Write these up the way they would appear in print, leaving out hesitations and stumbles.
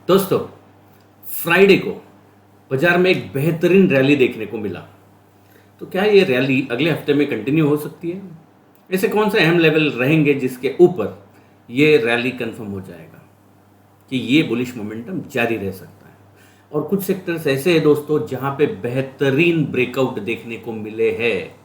दोस्तों, फ्राइडे को बाजार में एक बेहतरीन रैली देखने को मिला। तो क्या ये रैली अगले हफ्ते में कंटिन्यू हो सकती है? ऐसे कौन से अहम लेवल रहेंगे जिसके ऊपर ये रैली कंफर्म हो जाएगा कि ये बुलिश मोमेंटम जारी रह सकता है? और कुछ सेक्टर्स ऐसे हैं दोस्तों जहां पे बेहतरीन ब्रेकआउट देखने को मिले हैं।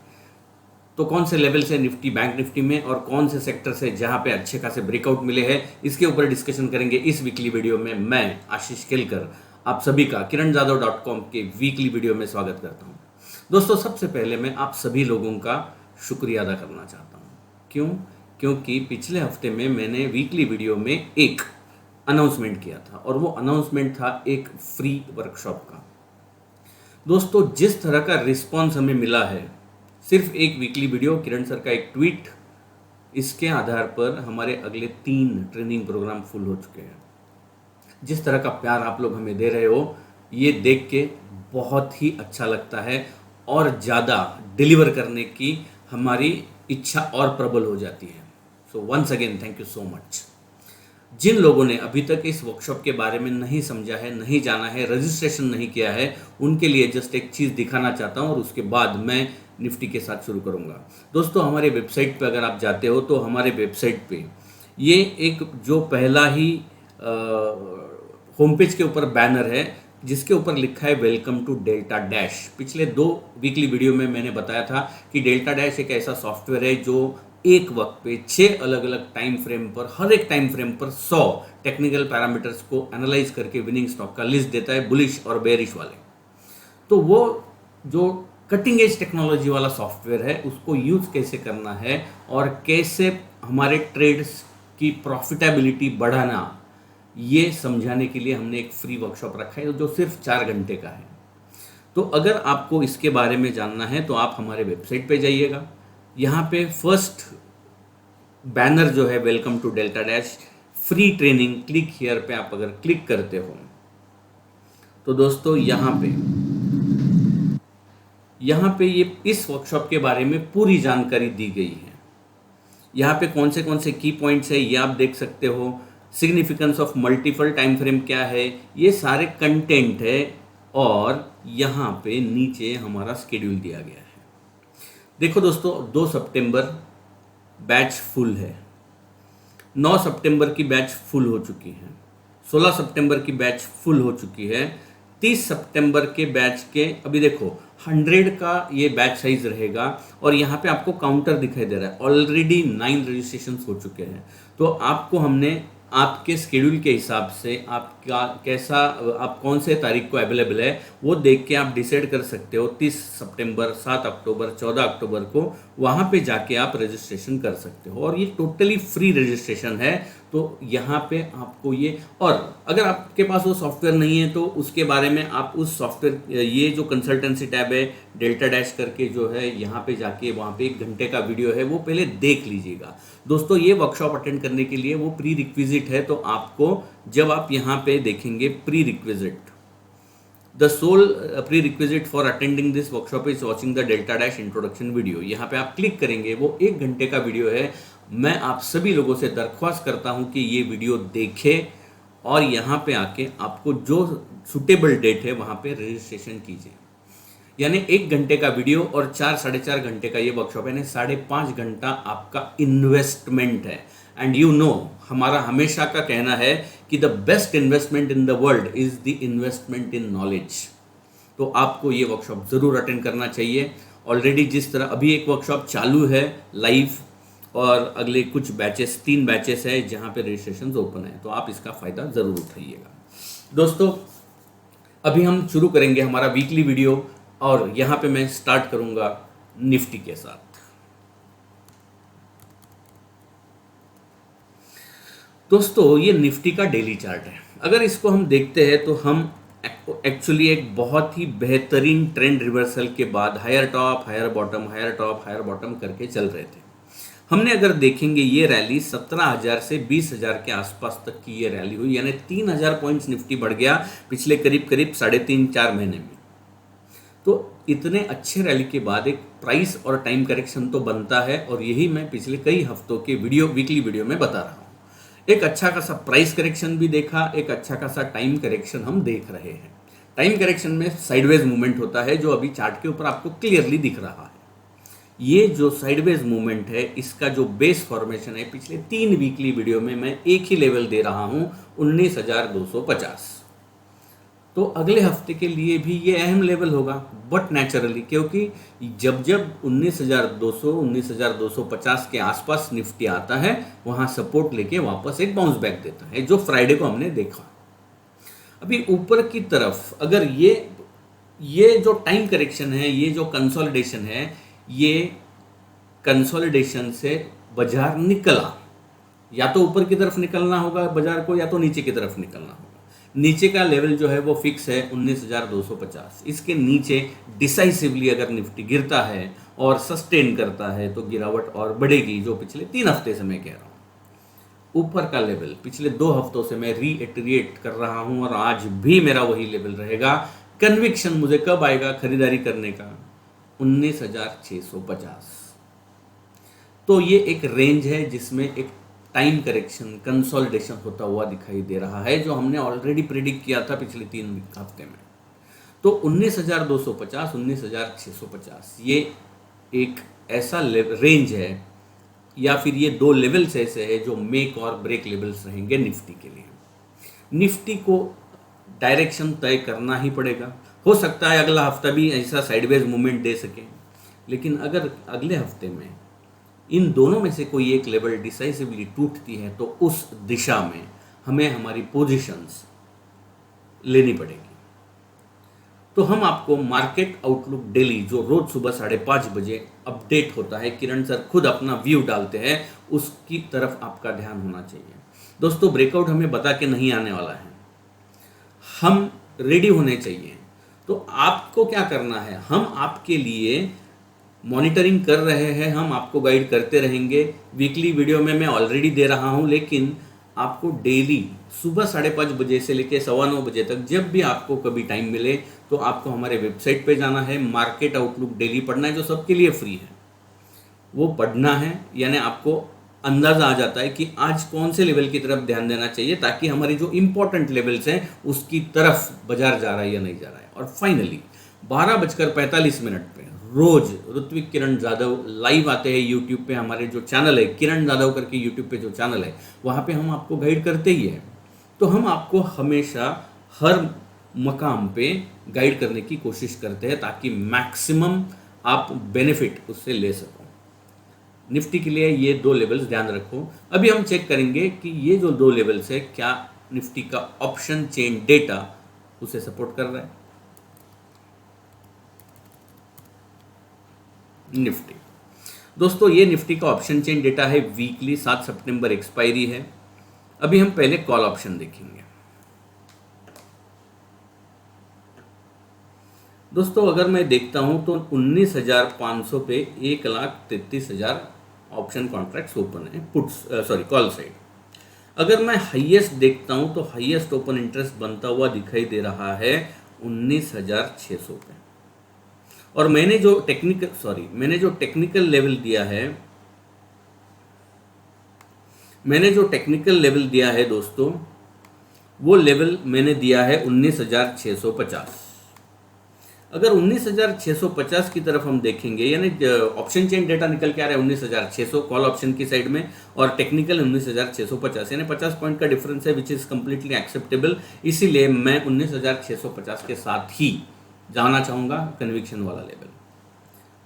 तो कौन से लेवल से निफ्टी, बैंक निफ्टी में, और कौन से सेक्टर से जहां पे अच्छे खासे ब्रेकआउट मिले हैं, इसके ऊपर डिस्कशन करेंगे इस वीकली वीडियो में। मैं आशीष केलकर आप सभी का kiranjadhav.com के वीकली वीडियो में स्वागत करता हूं। दोस्तों, सबसे पहले मैं आप सभी लोगों का शुक्रिया अदा करना चाहता हूं। क्यों? क्योंकि पिछले हफ्ते में मैंने वीकली वीडियो में एक अनाउंसमेंट किया था, और वो अनाउंसमेंट था एक फ्री वर्कशॉप का। दोस्तों, जिस तरह का रिस्पॉन्स हमें मिला है, सिर्फ एक वीकली वीडियो, किरण सर का एक ट्वीट, इसके आधार पर हमारे अगले 3 ट्रेनिंग प्रोग्राम फुल हो चुके हैं। जिस तरह का प्यार आप लोग हमें दे रहे हो, ये देख के बहुत ही अच्छा लगता है, और ज़्यादा डिलीवर करने की हमारी इच्छा और प्रबल हो जाती है। So once again thank you so much. जिन लोगों ने अभी तक इस वर्कशॉप के बारे में नहीं समझा है, नहीं जाना है, रजिस्ट्रेशन नहीं किया है, उनके लिए जस्ट एक चीज़ दिखाना चाहता हूँ, और उसके बाद मैं निफ्टी के साथ शुरू करूँगा। दोस्तों, हमारे वेबसाइट पे अगर आप जाते हो तो हमारे वेबसाइट पे ये एक जो पहला ही होम पेज के ऊपर बैनर है, जिसके ऊपर लिखा है वेलकम टू डेल्टा डैश। पिछले 2 वीकली वीडियो में मैंने बताया था कि डेल्टा डैश एक ऐसा सॉफ्टवेयर है जो एक वक्त पे 6 अलग अलग टाइम फ्रेम पर, हर एक टाइम फ्रेम पर 100 टेक्निकल पैरामीटर्स को एनालाइज करके विनिंग स्टॉक का लिस्ट देता है, बुलिश और बेरिश वाले। तो वो जो कटिंग एज टेक्नोलॉजी वाला सॉफ्टवेयर है, उसको यूज कैसे करना है और कैसे हमारे ट्रेड्स की प्रॉफिटेबिलिटी बढ़ाना, ये समझाने के लिए हमने एक फ्री वर्कशॉप रखा है जो सिर्फ 4 घंटे का है। तो अगर आपको इसके बारे में जानना है तो आप हमारे वेबसाइट पे जाइएगा। यहाँ पे फर्स्ट बैनर जो है welcome to Delta Dash free training, click here पे आप अगर क्लिक करते हो तो दोस्तों यहाँ पे ये इस वर्कशॉप के बारे में पूरी जानकारी दी गई है। यहाँ पे कौन से की पॉइंट्स है ये आप देख सकते हो। Significance of multiple time frame क्या है, ये सारे कंटेंट है, और यहाँ पे नीचे हमारा शेड्यूल दिया गया है। देखो दोस्तों, 2 सितंबर बैच फुल है, 9 सितंबर की बैच फुल हो चुकी है, 16 सितंबर की बैच फुल हो चुकी है, 30 सितंबर के बैच के अभी देखो 100 का ये बैच साइज रहेगा, और यहाँ पे आपको काउंटर दिखाई दे रहा है। ऑलरेडी 9 रजिस्ट्रेशन हो चुके हैं। तो आपको हमने आपके शेड्यूल के हिसाब से आपका कैसा, आप कौन से तारीख को अवेलेबल है वो देख के आप डिसाइड कर सकते हो। 30 सितंबर, 7 अक्टूबर, 14 अक्टूबर को वहाँ पे जाके आप रजिस्ट्रेशन कर सकते हो, और ये टोटली फ्री रजिस्ट्रेशन है। तो यहाँ पे आपको ये, और अगर आपके पास वो सॉफ्टवेयर नहीं है तो उसके बारे में आप उस सॉफ्टवेयर, ये जो कंसल्टेंसी टैब है डेल्टा डैश करके जो है, यहाँ पे जाके वहाँ पे 1 घंटे का वीडियो है, वो पहले देख लीजिएगा। दोस्तों, ये वर्कशॉप अटेंड करने के लिए वो प्री रिक्विजिट है। तो आपको जब आप यहाँ पे देखेंगे prerequisite, the sole prerequisite for attending this workshop is watching the Delta Dash introduction video, यहाँ पे आप क्लिक करेंगे, वो 1 घंटे का वीडियो है। मैं आप सभी लोगों से दरख्वास्त करता हूँ कि ये वीडियो देखें, और यहाँ पे आके आपको जो सुटेबल डेट है वहाँ पे रजिस्ट्रेशन कीजिए। यानी 1 घंटे का वीडियो और 4-4.5 घंटे का ये वर्कशॉप है, यानी 5.5 घंटा आपका इन्वेस्टमेंट है। एंड यू नो, हमारा हमेशा का कहना है कि the best investment in the world is the investment in knowledge. तो आपको ये वर्कशॉप ज़रूर अटेंड करना चाहिए। ऑलरेडी जिस तरह अभी एक वर्कशॉप चालू है लाइव, और अगले कुछ बैचेस, 3 बैचेस है जहाँ पे रजिस्ट्रेशन ओपन है, तो आप इसका फ़ायदा ज़रूर उठाइएगा। दोस्तों, अभी हम शुरू करेंगे हमारा वीकली वीडियो, और यहाँ पे मैं स्टार्ट करूँगा निफ्टी के साथ। दोस्तों, ये निफ्टी का डेली चार्ट है। अगर इसको हम देखते हैं तो हम एक्चुअली एक बहुत ही बेहतरीन ट्रेंड रिवर्सल के बाद higher top, higher bottom, higher top, higher bottom करके चल रहे थे। हमने अगर देखेंगे ये रैली 17,000 से 20,000 के आसपास तक की ये रैली हुई, यानी 3,000 पॉइंट्स निफ्टी बढ़ गया पिछले करीब 3.5-4 महीने में। तो इतने अच्छे रैली के बाद एक प्राइस और टाइम करेक्शन तो बनता है, और यही मैं पिछले कई हफ्तों के वीकली वीडियो में बता रहा हूँ। एक अच्छा खासा प्राइस करेक्शन भी देखा, एक अच्छा खासा टाइम करेक्शन हम देख रहे हैं। टाइम करेक्शन में साइडवेज मूवमेंट होता है जो अभी चार्ट के ऊपर आपको क्लियरली दिख रहा है। ये जो साइडवेज मूवमेंट है इसका जो बेस फॉर्मेशन है पिछले 3 वीकली वीडियो में मैं एक ही लेवल दे रहा हूं 19,250। तो अगले हफ्ते के लिए भी ये अहम लेवल होगा, बट नेचुरली, क्योंकि जब जब 19,200 19,250 के आसपास निफ्टी आता है वहां सपोर्ट लेके वापस एक बाउंस बैक देता है, जो फ्राइडे को हमने देखा। अभी ऊपर की तरफ अगर ये जो टाइम करेक्शन है, ये जो कंसोलिडेशन है, ये कंसोलिडेशन से बाजार निकला, या तो ऊपर की तरफ निकलना होगा बाजार को, या तो नीचे की तरफ निकलना होगा। नीचे का लेवल जो है वो फिक्स है 19,250। इसके नीचे डिसाइसिवली अगर निफ्टी गिरता है और सस्टेन करता है तो गिरावट और बढ़ेगी, जो पिछले 3 हफ्ते से मैं कह रहा हूं। ऊपर का लेवल पिछले 2 हफ्तों से मैं रीइटरेट कर रहा हूं और आज भी मेरा वही लेवल रहेगा। कन्विक्शन मुझे कब आएगा खरीदारी करने का? 19,650। तो ये एक रेंज है जिसमें एक टाइम करेक्शन कंसोलिडेशन होता हुआ दिखाई दे रहा है, जो हमने ऑलरेडी प्रिडिक्ट किया था पिछले 3 हफ्ते में। तो 19,250 19,650 ये एक ऐसा रेंज है, या फिर ये 2 लेवल्स ऐसे हैं जो मेक और ब्रेक लेवल्स रहेंगे निफ्टी के लिए। निफ्टी को डायरेक्शन तय करना ही पड़ेगा। हो सकता है अगला हफ्ता भी ऐसा साइडवेज मूवमेंट दे सके, लेकिन अगर अगले हफ्ते में इन दोनों में से कोई एक लेवल डिसाइसिवली टूटती है तो उस दिशा में हमें हमारी पोजीशंस लेनी पड़ेगी। तो हम आपको मार्केट आउटलुक डेली, जो रोज सुबह 5:30 बजे अपडेट होता है, किरण सर खुद अपना व्यू डालते हैं, उसकी तरफ आपका ध्यान होना चाहिए। दोस्तों, ब्रेकआउट हमें बता के नहीं आने वाला है, हम रेडी होने चाहिए। तो आपको क्या करना है, हम आपके लिए मॉनिटरिंग कर रहे हैं, हम आपको गाइड करते रहेंगे। वीकली वीडियो में मैं ऑलरेडी दे रहा हूं, लेकिन आपको डेली सुबह 5:30 बजे से लेकर 9:15 बजे तक जब भी आपको कभी टाइम मिले तो आपको हमारे वेबसाइट पे जाना है, मार्केट आउटलुक डेली पढ़ना है, जो सबके लिए फ्री है। वो पढ़ना है, यानी आपको अंदाज़ा आ जाता है कि आज कौन से लेवल की तरफ ध्यान देना चाहिए, ताकि हमारी जो इंपॉर्टेंट लेवल्स हैं उसकी तरफ बाजार जा रहा है या नहीं जा रहा है। और फाइनली 12:45 पे रोज ऋत्विक किरण जाधव लाइव आते हैं यूट्यूब पे। हमारे जो चैनल है किरण जाधव करके यूट्यूब पे जो चैनल है, वहाँ पे हम आपको गाइड करते ही हैं। तो हम आपको हमेशा हर मकाम पे गाइड करने की कोशिश करते हैं, ताकि मैक्सिमम आप बेनिफिट उससे ले सको। निफ्टी के लिए ये 2 लेवल्स ध्यान रखो। अभी हम चेक करेंगे कि ये जो 2 लेवल्स है, क्या निफ्टी का ऑप्शन चेन डेटा उसे सपोर्ट कर रहा है। निफ्टी, दोस्तों, ये निफ्टी का ऑप्शन चेन डेटा है वीकली, 7 सितंबर एक्सपायरी है। अभी हम पहले कॉल ऑप्शन देखेंगे। दोस्तों, अगर मैं देखता हूं तो 19,500 पे 1,33,000 ऑप्शन कॉन्ट्रैक्ट्स ओपन है, कॉल साइड। अगर मैं हाईएस्ट देखता हूं तो हाईएस्ट ओपन इंटरेस्ट बनता हुआ दिखाई दे रहा है 19,600 पे। और मैंने जो टेक्निकल लेवल दिया है, दोस्तों, वो लेवल मैंने दिया है 19,650। अगर 19,650 की तरफ हम देखेंगे, यानी ऑप्शन चेन डेटा निकल के आ रहा है 19,600 कॉल ऑप्शन की साइड में, और टेक्निकल 19,650, यानी 50 पॉइंट का डिफरेंस है, विच इज़ कम्प्लीटली एक्सेप्टेबल। इसीलिए मैं 19,650 के साथ ही जाना चाहूँगा कन्विक्शन वाला लेवल।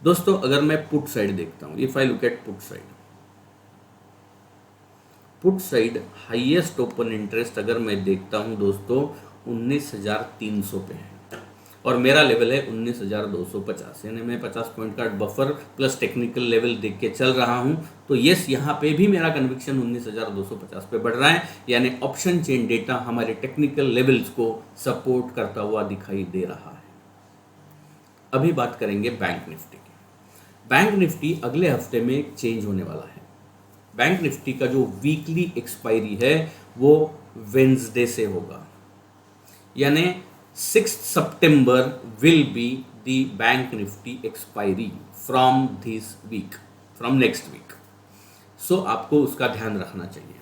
दोस्तों, अगर मैं पुट साइड देखता हूँ, if I look at put side highest open interest अगर मैं देखता हूँ दोस्तों 19,300 पे है, और मेरा लेवल है 19,250, यानी मैं 50 पॉइंट का बफर प्लस टेक्निकल लेवल देख के चल रहा हूं। तो यस, यहाँ पे भी मेरा कन्विक्शन 19,250 पे बढ़ रहा है, यानी ऑप्शन चेन डेटा हमारे टेक्निकल लेवल्स को सपोर्ट करता हुआ दिखाई दे रहा है। अभी बात करेंगे बैंक निफ्टी की। बैंक निफ्टी अगले हफ्ते में चेंज होने वाला है। बैंक निफ्टी का जो वीकली एक्सपायरी है वो वेंसडे से होगा, यानी 6 September will be the bank nifty expiry from next week. So आपको उसका ध्यान रखना चाहिए।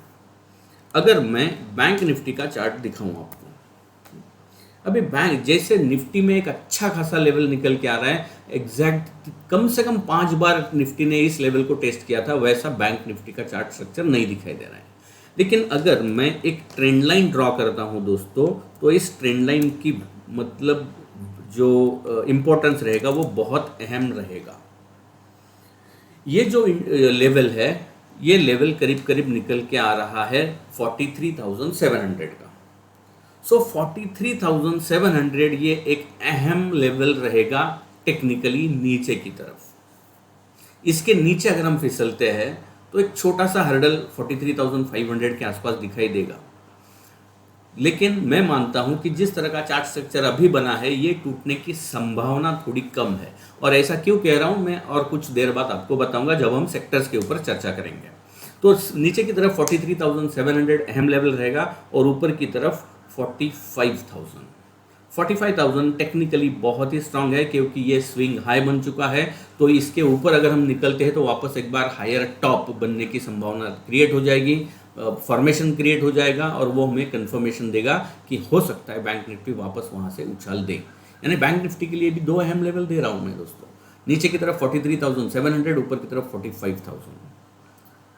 अगर मैं बैंक निफ्टी का चार्ट दिखाऊं आपको, अभी बैंक जैसे निफ्टी में एक अच्छा खासा लेवल निकल के आ रहा है, एग्जैक्ट कम से कम 5 बार निफ्टी ने इस लेवल को टेस्ट किया था, वैसा बैंक निफ्टी का चार्ट स्ट्रक्चर नहीं दिखाई दे रहा है। लेकिन अगर मैं एक ट्रेंड लाइन ड्रॉ करता हूं दोस्तों, तो इस ट्रेंड लाइन की मतलब जो इम्पोर्टेंस रहेगा वो बहुत अहम रहेगा। ये जो लेवल है, ये लेवल करीब करीब निकल के आ रहा है 43,700 का। सो 43,700 ये एक अहम लेवल रहेगा टेक्निकली नीचे की तरफ। इसके नीचे अगर हम फिसलते हैं तो एक छोटा सा हर्डल 43,500 के आसपास दिखाई देगा। लेकिन मैं मानता हूं कि जिस तरह का चार्ट स्ट्रक्चर अभी बना है, ये टूटने की संभावना थोड़ी कम है। और ऐसा क्यों कह रहा हूं मैं, और कुछ देर बाद आपको बताऊंगा जब हम सेक्टर्स के ऊपर चर्चा करेंगे। तो नीचे की तरफ 43,700 अहम लेवल रहेगा और ऊपर की तरफ 45,000 टेक्निकली बहुत ही स्ट्रांग है, क्योंकि ये स्विंग हाई बन चुका है। तो इसके ऊपर अगर हम निकलते हैं तो वापस एक बार हायर टॉप बनने की संभावना क्रिएट हो जाएगी, फॉर्मेशन क्रिएट हो जाएगा, और वो हमें कंफर्मेशन देगा कि हो सकता है बैंक निफ्टी वापस वहाँ से उछाल दे। यानी बैंक निफ्टी के लिए भी 2 अहम लेवल दे रहा हूँ मैं दोस्तों, नीचे की तरफ 43,700, ऊपर की तरफ 45,000।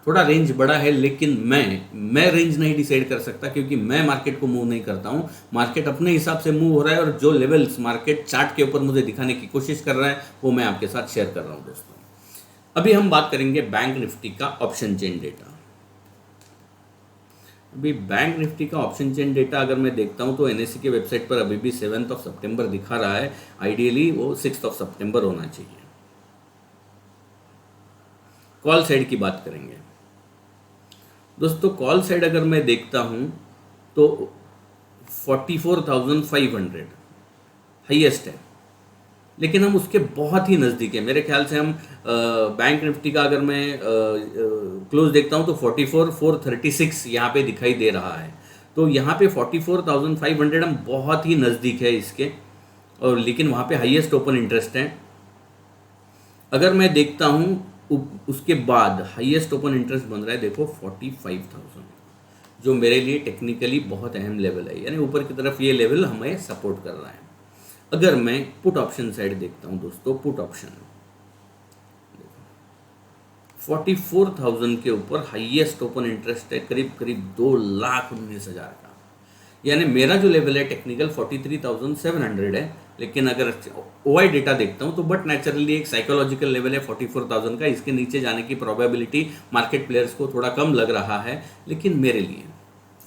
थोड़ा रेंज बड़ा है, लेकिन मैं रेंज नहीं डिसाइड कर सकता, क्योंकि मैं मार्केट को मूव नहीं करता हूं। मार्केट अपने हिसाब से मूव हो रहा है, और जो लेवल्स मार्केट चार्ट के ऊपर मुझे दिखाने की कोशिश कर रहा है वो मैं आपके साथ शेयर कर रहा हूं दोस्तों। अभी हम बात करेंगे बैंक निफ्टी का ऑप्शन चेन डेटा। अभी बैंक निफ्टी का ऑप्शन चेन डेटा अगर मैं देखता हूं तो एनएससी के वेबसाइट पर अभी भी 7 सितंबर दिखा रहा है। आइडियली वो 6 सितंबर होना चाहिए। कॉल साइड की बात करेंगे दोस्तों। कॉल साइड अगर मैं देखता हूं तो 44,500 हाईएस्ट है, लेकिन हम उसके बहुत ही नज़दीक है। मेरे ख्याल से हम बैंक निफ्टी का अगर मैं क्लोज देखता हूं तो 44,436 यहाँ पे दिखाई दे रहा है। तो यहाँ पे 44,500 हम बहुत ही नज़दीक है इसके, और लेकिन वहाँ पे हाईएस्ट ओपन इंटरेस्ट है। अगर मैं देखता हूँ उसके बाद हाईएस्ट ओपन इंटरेस्ट बन रहा है, देखो 45,000, जो मेरे लिए टेक्निकली बहुत अहम लेवल है। यानी ऊपर की तरफ ये लेवल हमें सपोर्ट कर रहा है। अगर मैं पुट ऑप्शन साइड देखता हूं दोस्तों, पुट ऑप्शन 44,000 के ऊपर हाईएस्ट ओपन इंटरेस्ट है, करीब करीब 2,19,000 का। यानी मेरा जो लेवल है टेक्निकल 43,700 है, लेकिन अगर ओआई डेटा देखता हूं तो बट नेचुरली एक साइकोलॉजिकल लेवल है 44,000 का। इसके नीचे जाने की प्रोबेबिलिटी मार्केट प्लेयर्स को थोड़ा कम लग रहा है, लेकिन मेरे लिए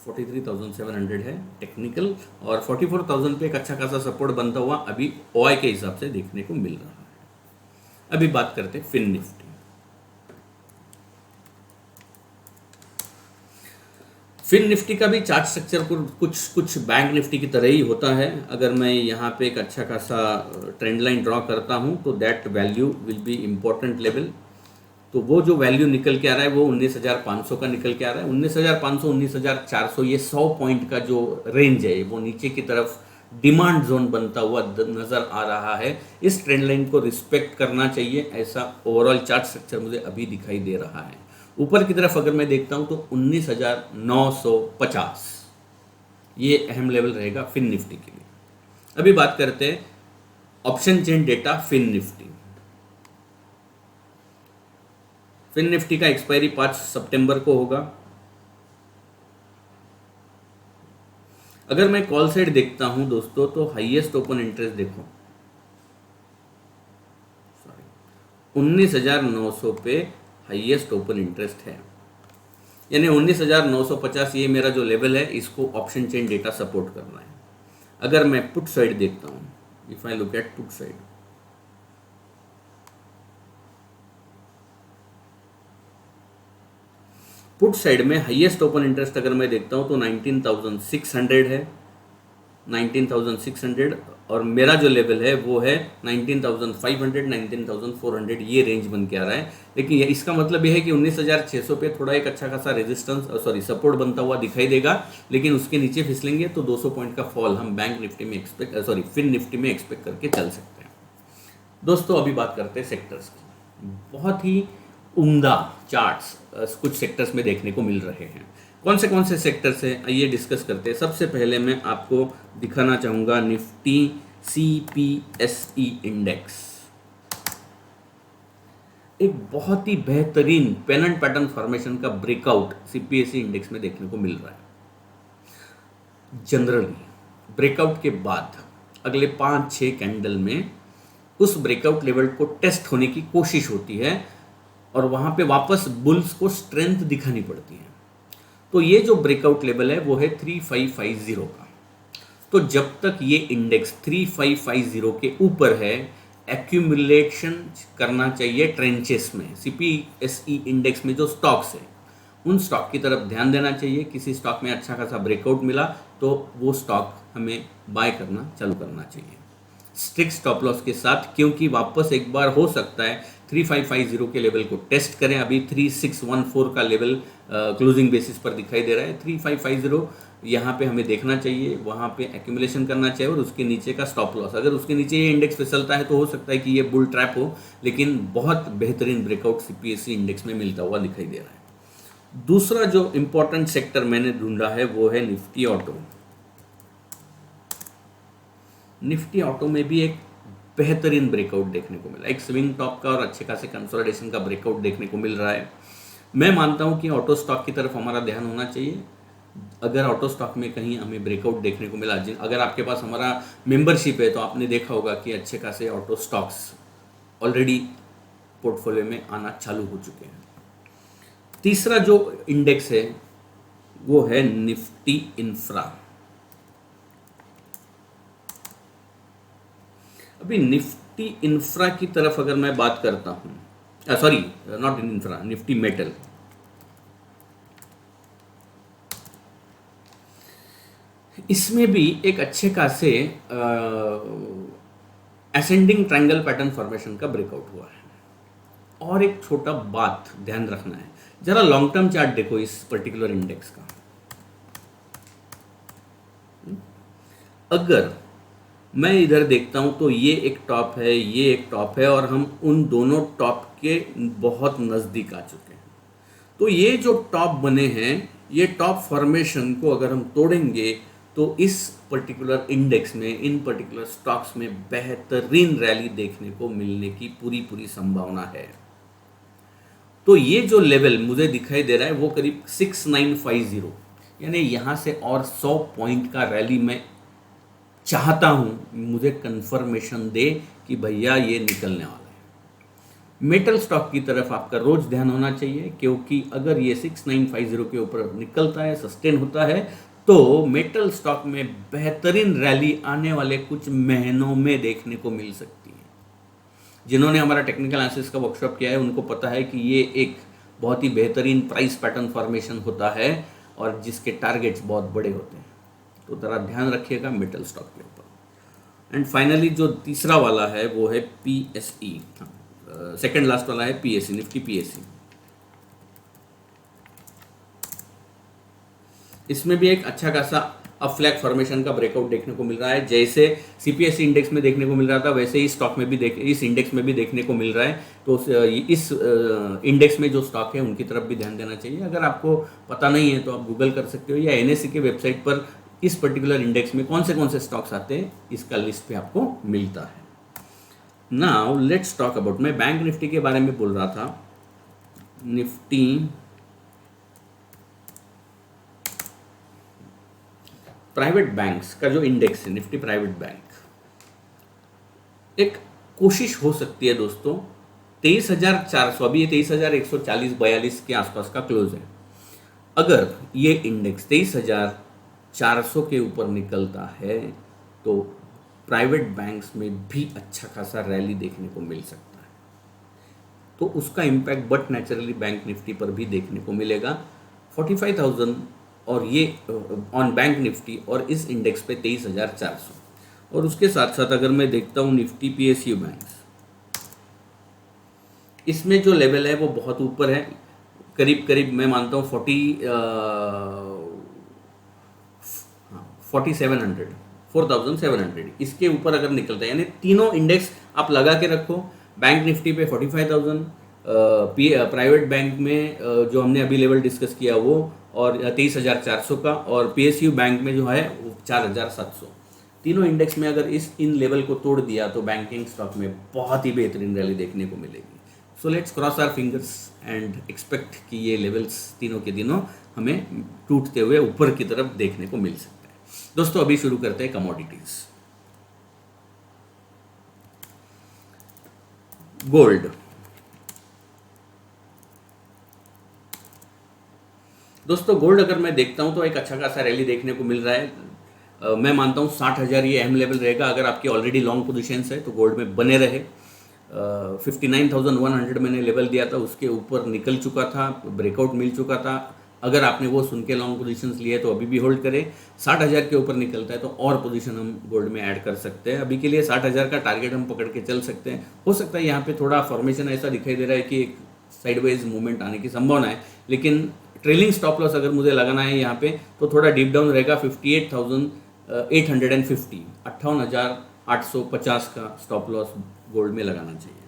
43,700 है टेक्निकल, और 44,000 पे एक अच्छा खासा सपोर्ट बनता हुआ अभी ओआई के हिसाब से देखने को मिल रहा है। अभी बात करते हैं फिन निफ्टी। फिन निफ्टी का भी चार्ट स्ट्रक्चर कुछ बैंक निफ्टी की तरह ही होता है। अगर मैं यहाँ पे एक अच्छा खासा ट्रेंड लाइन ड्रॉ करता हूँ तो that value will be important level. तो वो जो वैल्यू निकल के आ रहा है वो 19,500 का निकल के आ रहा है। 19,500 19,400 ये 100 पॉइंट का जो रेंज है वो नीचे की तरफ डिमांड जोन बनता हुआ नज़र आ रहा है। इस ट्रेंड लाइन को रिस्पेक्ट करना चाहिए, ऐसा ओवरऑल चार्ट स्ट्रक्चर मुझे अभी दिखाई दे रहा है। ऊपर की तरफ अगर मैं देखता हूं तो 19,950 ये अहम लेवल रहेगा फिन निफ्टी के लिए। अभी बात करते हैं option chain data Fin Nifty. Fin Nifty का एक्सपायरी 5 सितंबर को होगा। अगर मैं कॉल साइड देखता हूं दोस्तों तो हाईएस्ट ओपन इंटरेस्ट देखो 19,900 पे हाईएस्ट ओपन इंटरेस्ट है। यानी 19,950 ये मेरा जो लेवल है, इसको ऑप्शन चेन डेटा सपोर्ट कर रहा है। अगर मैं पुट साइड देखता हूं, if I look at put side, put side में हाईएस्ट ओपन इंटरेस्ट अगर मैं देखता हूं तो 19,600 है, 19,600, और मेरा जो लेवल है वो है 19,500 19,400 ये रेंज बन के आ रहा है। लेकिन इसका मतलब यह है कि 19,600 पे थोड़ा एक अच्छा खासा रेजिस्टेंस सपोर्ट बनता हुआ दिखाई देगा, लेकिन उसके नीचे फिसलेंगे तो 200 पॉइंट का फॉल हम बैंक निफ्टी में फिन निफ्टी में एक्सपेक्ट करके चल सकते हैं। दोस्तों अभी बात करते हैं सेक्टर्स की। बहुत ही उम्दा चार्ट्स कुछ सेक्टर्स में देखने को मिल रहे हैं। कौन से सेक्टर्स हैं आइए डिस्कस करते हैं। सबसे पहले मैं आपको दिखाना चाहूँगा निफ्टी CPSE इंडेक्स। एक बहुत ही बेहतरीन पेन एंड पैटर्न फॉर्मेशन का ब्रेकआउट CPSE इंडेक्स में देखने को मिल रहा है। जनरली ब्रेकआउट के बाद अगले 5-6 कैंडल में उस ब्रेकआउट लेवल को टेस्ट होने की कोशिश होती है और वहाँ पे वापस बुल्स को स्ट्रेंथ दिखानी पड़ती है। तो ये जो ब्रेकआउट लेवल है वो है 3550 का। तो जब तक ये इंडेक्स 3550 के ऊपर है एक्यूमुलेशन करना चाहिए ट्रेंचेस में। CPSE इंडेक्स में जो स्टॉक्स है उन स्टॉक की तरफ ध्यान देना चाहिए। किसी स्टॉक में अच्छा खासा ब्रेकआउट मिला तो वो स्टॉक हमें बाय करना चालू करना चाहिए स्ट्रिक्ट स्टॉप लॉस के साथ, क्योंकि वापस एक बार हो सकता है 3550 के लेवल को टेस्ट करें। अभी 3614 का लेवल क्लोजिंग बेसिस पर दिखाई दे रहा है। 3550 यहाँ पे हमें देखना चाहिए, वहाँ पे एक्यूमुलेशन करना चाहिए और उसके नीचे का स्टॉप लॉस। अगर उसके नीचे ये इंडेक्स फिसलता है तो हो सकता है कि ये बुल ट्रैप हो, लेकिन बहुत बेहतरीन ब्रेकआउट CPSE इंडेक्स में मिलता हुआ दिखाई दे रहा है। दूसरा जो इम्पोर्टेंट सेक्टर मैंने ढूंढा है वो है निफ्टी ऑटो। निफ्टी ऑटो में भी एक बेहतरीन ब्रेकआउट देखने को मिला, एक स्विंग टॉप का और अच्छे खासे कंसोलिडेशन का ब्रेकआउट देखने को मिल रहा है। मैं मानता हूं कि ऑटो स्टॉक की तरफ हमारा ध्यान होना चाहिए। अगर ऑटो स्टॉक में कहीं हमें ब्रेकआउट देखने को मिला, अगर आपके पास हमारा मेंबरशिप है तो आपने देखा होगा कि अच्छे खासे ऑटो स्टॉक्स ऑलरेडी पोर्टफोलियो में आना चालू हो चुके हैं। तीसरा जो इंडेक्स है वो है निफ्टी इंफ्रा। अभी निफ्टी इंफ्रा की तरफ अगर मैं बात करता हूं, sorry not in infra, Nifty metal. इसमें भी एक अच्छे खासे असेंडिंग ट्रायंगल पैटर्न फॉर्मेशन का ब्रेकआउट हुआ है। और एक छोटा बात ध्यान रखना है, जरा लॉन्ग टर्म चार्ट देखो इस पर्टिकुलर इंडेक्स का। अगर मैं इधर देखता हूं तो ये एक टॉप है, ये एक टॉप है और हम उन दोनों टॉप के बहुत नज़दीक आ चुके हैं। तो ये जो टॉप बने हैं, ये टॉप फॉर्मेशन को अगर हम तोड़ेंगे तो इस पर्टिकुलर इंडेक्स में, इन पर्टिकुलर स्टॉक्स में बेहतरीन रैली देखने को मिलने की पूरी संभावना है। तो ये जो लेवल मुझे दिखाई दे रहा है वो करीब 6950, यानी यहाँ से और 100 पॉइंट का रैली मैं चाहता हूँ। मुझे कंफर्मेशन दे कि भैया ये निकलने वाला है। मेटल स्टॉक की तरफ आपका रोज ध्यान होना चाहिए, क्योंकि अगर ये 6950 के ऊपर निकलता है, सस्टेन होता है, तो मेटल स्टॉक में बेहतरीन रैली आने वाले कुछ महीनों में देखने को मिल सकती है। जिन्होंने हमारा टेक्निकल एनालिसिस का वर्कशॉप किया है उनको पता है कि ये एक बहुत ही बेहतरीन प्राइस पैटर्न फॉर्मेशन होता है और जिसके टारगेट्स बहुत बड़े होते हैं। तो ज़रा ध्यान रखिएगा मेटल स्टॉक के ऊपर। एंड फाइनली जो तीसरा वाला है वो है PSE, सेकेंड लास्ट वाला है PSE, निफ्टी PSE। इसमें भी एक अच्छा खासा अब फ्लैग फॉर्मेशन का ब्रेकआउट देखने को मिल रहा है। जैसे CPSE इंडेक्स में देखने को मिल रहा था वैसे ही स्टॉक में भी इस इंडेक्स में भी देखने को मिल रहा है। तो इस इंडेक्स में जो स्टॉक है उनकी तरफ भी ध्यान देना चाहिए। अगर आपको पता नहीं है तो आप गूगल कर सकते हो या NSE के वेबसाइट पर इस पर्टिकुलर इंडेक्स में कौन से स्टॉक्स आते हैं इसका लिस्ट पे आपको मिलता है। नाउ लेट्स टॉक अबाउट, मैं बैंक निफ्टी के बारे में बोल रहा था। निफ्टी प्राइवेट बैंक्स का जो इंडेक्स है, निफ्टी प्राइवेट बैंक, एक कोशिश हो सकती है दोस्तों 23,400, अभी ये 23,140-42 के आसपास का क्लोज है। अगर ये इंडेक्स 23,400 के ऊपर निकलता है तो प्राइवेट बैंक्स में भी अच्छा खासा रैली देखने को मिल सकता है। तो उसका impact but naturally bank Nifty पर भी देखने को मिलेगा। 45,000 और ये ऑन बैंक निफ्टी और इस इंडेक्स पे 23,400। और उसके साथ साथ अगर मैं देखता हूँ निफ्टी PSU बैंक्स, इसमें जो लेवल है वो बहुत ऊपर है, करीब करीब मैं मानता हूँ 4,700 इसके ऊपर अगर निकलता है, यानी तीनों इंडेक्स आप लगा के रखो। बैंक निफ्टी पे 45,000, प्राइवेट बैंक में जो हमने अभी लेवल डिस्कस किया वो, और 23,400 का, और PSU बैंक में जो है वो 4,700। तीनों इंडेक्स में अगर इन लेवल को तोड़ दिया तो बैंकिंग स्टॉक में बहुत ही बेहतरीन रैली देखने को मिलेगी। So let's cross our fingers and expect कि ये लेवल्स तीनों के दिनों हमें टूटते हुए ऊपर की तरफ देखने को मिल सकता है। दोस्तों अभी शुरू करते हैं कमोडिटीज। गोल्ड। दोस्तों गोल्ड अगर मैं देखता हूं तो एक अच्छा खासा रैली देखने को मिल रहा है। मैं मानता हूं 60,000 ये अहम लेवल रहेगा। अगर आपकी ऑलरेडी लॉन्ग पोजीशंस है तो गोल्ड में बने रहे। 59,100 मैंने लेवल दिया था, उसके ऊपर निकल चुका था, ब्रेकआउट मिल चुका था। अगर आपने वो सुन के लॉन्ग पोजीशंस लिए तो अभी भी होल्ड करें। 60,000 के ऊपर निकलता है तो और पोजीशन हम गोल्ड में ऐड कर सकते हैं। अभी के लिए 60,000 का टारगेट हम पकड़ के चल सकते हैं। हो सकता है यहाँ पे थोड़ा फॉर्मेशन ऐसा दिखाई दे रहा है कि एक साइडवेज मूवमेंट आने की संभावना है, लेकिन ट्रेलिंग स्टॉप लॉस अगर मुझे लगाना है यहाँ पे तो थोड़ा डीप डाउन रहेगा। 58,850, 58,850 का स्टॉप लॉस गोल्ड में लगाना चाहिए।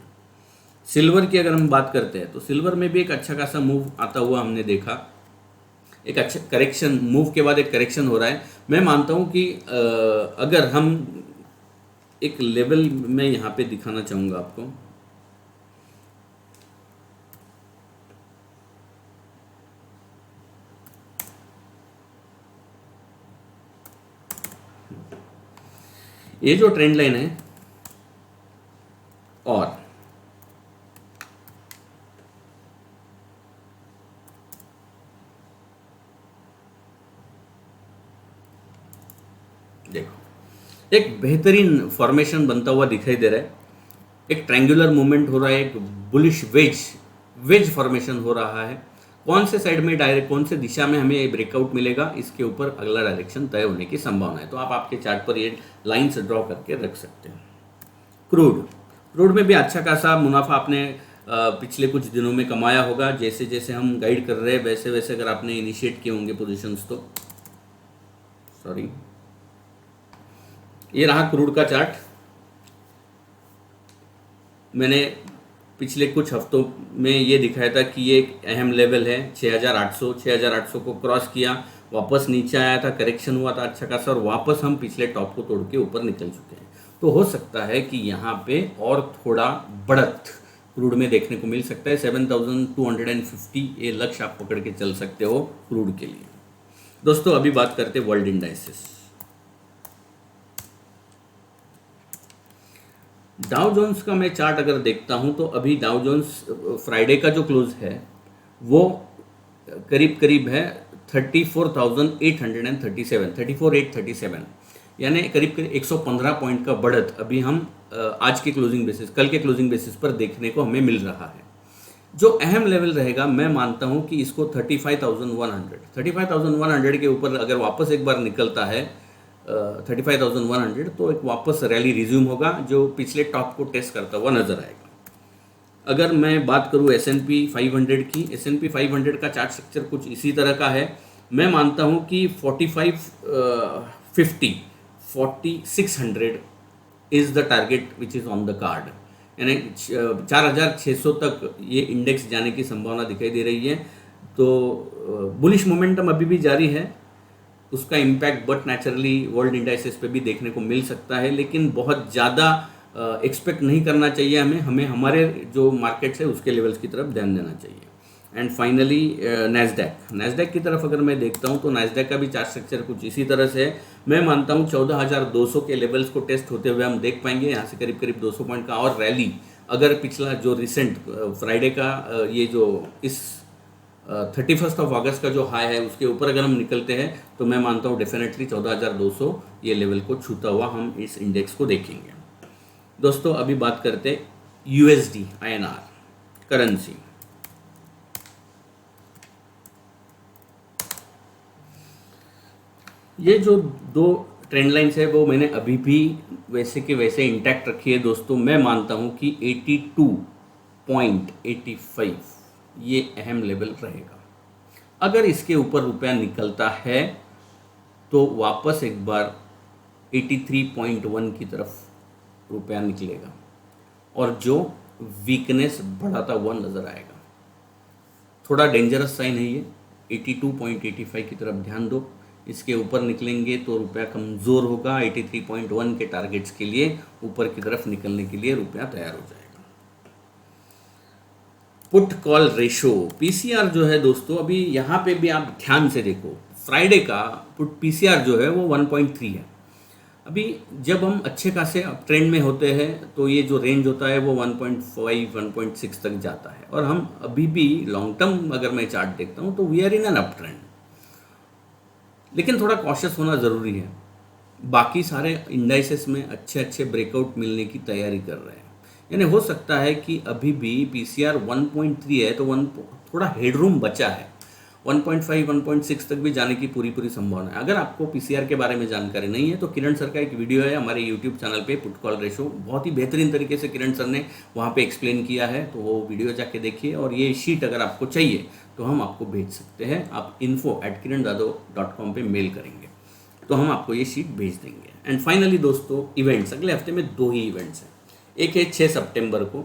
सिल्वर की अगर हम बात करते हैं तो सिल्वर में भी एक अच्छा खासा मूव आता हुआ हमने देखा। एक अच्छा करेक्शन, मूव के बाद एक करेक्शन हो रहा है। मैं मानता हूँ कि अगर हम एक लेवल में यहाँ पे दिखाना चाहूँगा आपको, ये जो ट्रेंड लाइन है और देखो एक बेहतरीन फॉर्मेशन बनता हुआ दिखाई दे रहा है। एक ट्रायंगुलर मूवमेंट हो रहा है, एक बुलिश वेज फॉर्मेशन हो रहा है। कौन से साइड में डायरेक्ट, कौन से दिशा में हमें ब्रेकआउट मिलेगा, इसके ऊपर अगला डायरेक्शन तय होने की संभावना है। तो आप आपके चार्ट पर ये लाइंस ड्रॉ करके रख सकते हैं। क्रूड में भी अच्छा खासा मुनाफा आपने पिछले कुछ दिनों में कमाया होगा। जैसे जैसे हम गाइड कर रहे हैं वैसे वैसे अगर आपने इनिशिएट किए होंगे पोजीशंस तो सॉरी, ये रहा क्रूड का चार्ट। मैंने पिछले कुछ हफ्तों में ये दिखाया था कि ये एक अहम लेवल है 6,800 को क्रॉस किया, वापस नीचे आया था, करेक्शन हुआ था अच्छा खासा, और वापस हम पिछले टॉप को तोड़ के ऊपर निकल चुके हैं। तो हो सकता है कि यहाँ पे और थोड़ा बढ़त क्रूड में देखने को मिल सकता है। 7,250 ये लक्ष्य आप पकड़ के चल सकते हो क्रूड के लिए। दोस्तों अभी बात करते हैं वर्ल्ड इंडाइसेस। डाउ जोन्स का मैं चार्ट अगर देखता हूं तो अभी डाउ जोन्स फ्राइडे का जो क्लोज है वो करीब करीब है 34,837, यानी करीब करीब 115 पॉइंट का बढ़त अभी हम आज के क्लोजिंग बेसिस, कल के क्लोजिंग बेसिस पर देखने को हमें मिल रहा है। जो अहम लेवल रहेगा मैं मानता हूं कि इसको 35,100 के ऊपर अगर वापस एक बार निकलता है 35,100 तो एक वापस रैली रिज्यूम होगा जो पिछले टॉप को टेस्ट करता हुआ नजर आएगा। अगर मैं बात करूं S&P 500 की, S&P 500 का चार्ट स्ट्रक्चर कुछ इसी तरह का है। मैं मानता हूं कि 4600 is the target which is on the card, यानी 4,600 तक ये इंडेक्स जाने की संभावना दिखाई दे रही है। तो बुलिश मोमेंटम अभी भी जारी है, उसका impact but naturally world indices पे भी देखने को मिल सकता है, लेकिन बहुत ज़्यादा एक्सपेक्ट नहीं करना चाहिए हमें हमारे जो मार्केट्स है उसके लेवल्स की तरफ ध्यान देना चाहिए। एंड फाइनली नैस्डैक की तरफ अगर मैं देखता हूं तो नैस्डैक का भी चार्ट स्ट्रक्चर कुछ इसी तरह से है। मैं मानता हूं 14,200 के लेवल्स को टेस्ट होते हुए हम देख पाएंगे। यहाँ से करीब करीब 200 पॉइंट का और रैली, अगर पिछला जो रिसेंट फ्राइडे का ये जो इस 31 अगस्त का जो हाई है उसके ऊपर अगर हम निकलते हैं तो मैं मानता हूँ डेफिनेटली 14,200 ये लेवल को छूता हुआ हम इस इंडेक्स को देखेंगे। दोस्तों अभी बात करते हैं USD INR करेंसी। ये जो दो ट्रेंड लाइन्स है वो मैंने अभी भी वैसे के वैसे इंटैक्ट रखी है दोस्तों। मैं मानता हूँ कि 82.85 ये अहम लेवल रहेगा। अगर इसके ऊपर रुपया निकलता है तो वापस एक बार 83.1 की तरफ रुपया निकलेगा, और जो वीकनेस बढ़ाता हुआ नजर आएगा। थोड़ा डेंजरस साइन है ये, 82.85 की तरफ ध्यान दो। इसके ऊपर निकलेंगे तो रुपया कमज़ोर होगा। 83.1 के टारगेट्स के लिए ऊपर की तरफ निकलने के लिए रुपया तैयार हो जाएगा। पुट कॉल रेशो पीसीआर जो है दोस्तों, अभी यहाँ पे भी आप ध्यान से देखो, फ्राइडे का पुट पीसीआर जो है वो 1.3 है। अभी जब हम अच्छे खासे ट्रेंड में होते हैं तो ये जो रेंज होता है वो 1.5 1.6 तक जाता है, और हम अभी भी लॉन्ग टर्म अगर मैं चार्ट देखता हूँ तो we are in an uptrend, लेकिन थोड़ा कॉशियस होना ज़रूरी है। बाकी सारे इंडाइसेस में अच्छे अच्छे ब्रेकआउट मिलने की तैयारी कर रहे हैं, यानी हो सकता है कि अभी भी पीसीआर 1.3 है तो थोड़ा हेडरूम बचा है। 1.5 1.6 तक भी जाने की पूरी संभावना है। अगर आपको पीसीआर के बारे में जानकारी नहीं है तो किरण सर का एक वीडियो है हमारे यूट्यूब चैनल पे, पुट कॉल रेशो, बहुत ही बेहतरीन तरीके से किरण सर ने वहाँ पे एक्सप्लेन किया है, तो वो वीडियो जाके देखिए। और ये शीट अगर आपको चाहिए तो हम आपको भेज सकते हैं, आप info@kiranjadhav.com पे मेल करेंगे तो हम आपको ये शीट भेज देंगे। एंड फाइनली दोस्तों, इवेंट्स, अगले हफ्ते में 2 ही इवेंट्स हैं। एक है 6 सितंबर को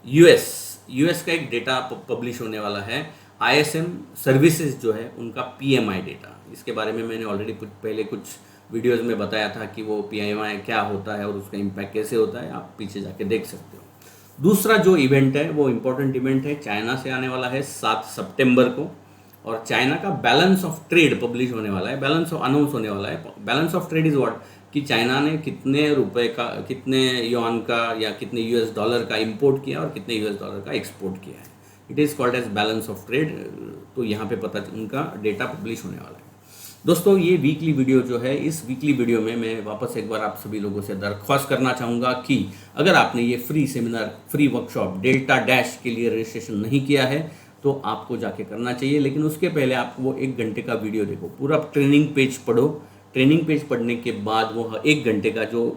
यूएस का एक डेटा पब्लिश होने वाला है, आईएसएम सर्विसेज जो है उनका पीएमआई डेटा। इसके बारे में मैंने ऑलरेडी पहले कुछ वीडियोस में बताया था कि वो पीएमआई क्या होता है और उसका इम्पैक्ट कैसे होता है, आप पीछे जाके देख सकते हो। दूसरा जो इवेंट है वो इम्पोर्टेंट इवेंट है, चाइना से आने वाला है 7 सितंबर को, और चाइना का बैलेंस ऑफ ट्रेड पब्लिश होने वाला है, बैलेंस ऑफ अनाउंस होने वाला है। Balance of trade is what, कि चाइना ने कितने रुपए का, कितने युआन का या कितने यूएस डॉलर का इंपोर्ट किया और कितने यूएस डॉलर का एक्सपोर्ट किया है। It is called as balance of trade. तो यहाँ पे पता उनका डेटा पब्लिश होने वाला है। दोस्तों, ये वीकली वीडियो जो है, इस वीकली वीडियो में मैं वापस एक बार आप सभी लोगों से दरख्वास्त करना चाहूँगा कि अगर आपने ये free seminar, free workshop delta dash के लिए रजिस्ट्रेशन नहीं किया है तो आपको जाके करना चाहिए। लेकिन उसके पहले आप वो 1 घंटे का वीडियो देखो, पूरा ट्रेनिंग पेज पढ़ो। ट्रेनिंग पेज पढ़ने के बाद वो 1 घंटे का जो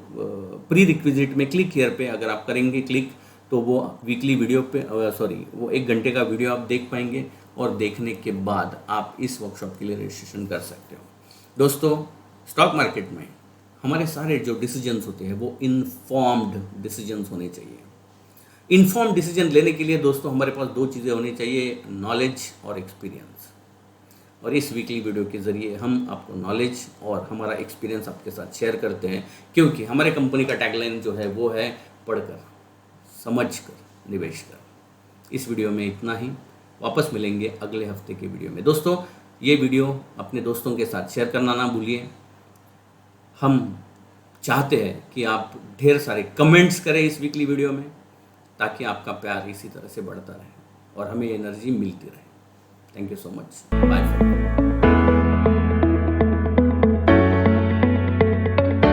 प्री रिक्विजिट में क्लिक हियर पे अगर आप करेंगे क्लिक, तो वो वीकली वीडियो पे वो 1 घंटे का वीडियो आप देख पाएंगे, और देखने के बाद आप इस वर्कशॉप के लिए रजिस्ट्रेशन कर सकते हो। दोस्तों, स्टॉक मार्केट में हमारे सारे जो डिसीजंस होते हैं वो इन्फॉर्म्ड डिसीजंस होने चाहिए। इन्फॉर्म डिसीजन लेने के लिए दोस्तों हमारे पास 2 चीज़ें होनी चाहिए, नॉलेज और एक्सपीरियंस। और इस वीकली वीडियो के ज़रिए हम आपको नॉलेज और हमारा एक्सपीरियंस आपके साथ शेयर करते हैं, क्योंकि हमारे कंपनी का टैगलाइन जो है वो है पढ़कर, समझकर, निवेश कर। इस वीडियो में इतना ही, वापस मिलेंगे अगले हफ्ते के वीडियो में। दोस्तों, ये वीडियो अपने दोस्तों के साथ शेयर करना ना भूलिए। हम चाहते हैं कि आप ढेर सारे कमेंट्स करें इस वीकली वीडियो में, ताकि आपका प्यार इसी तरह से बढ़ता रहे और हमें एनर्जी मिलती रहे। Thank you so much, bye.